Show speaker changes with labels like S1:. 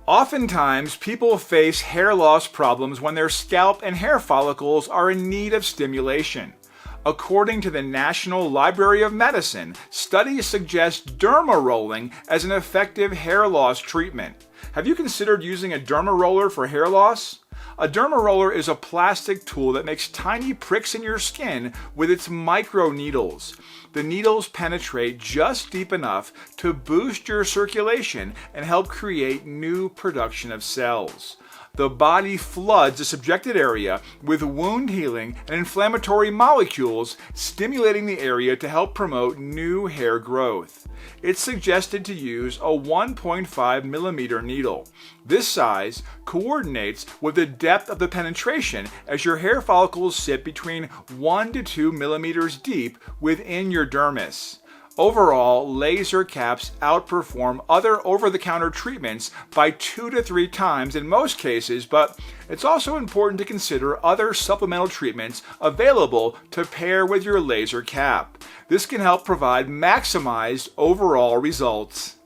S1: Oftentimes, people face hair loss problems when their scalp and hair follicles are in need of stimulation. According to the National Library of Medicine, studies suggest dermarolling as an effective hair loss treatment. Have you considered using a dermaroller for hair loss? A dermaroller is a plastic tool that makes tiny pricks in your skin with its microneedles. The needles penetrate just deep enough to boost your circulation and help create new production of cells. The body floods the subjected area with wound healing and inflammatory molecules, stimulating the area to help promote new hair growth. It's suggested to use a 1.5 millimeter needle. This size coordinates with the depth of the penetration as your hair follicles sit between 1 to 2 millimeters deep within your dermis. Overall, laser caps outperform other over-the-counter treatments by 2 to 3 times in most cases, but it's also important to consider other supplemental treatments available to pair with your laser cap. This can help provide maximized overall results.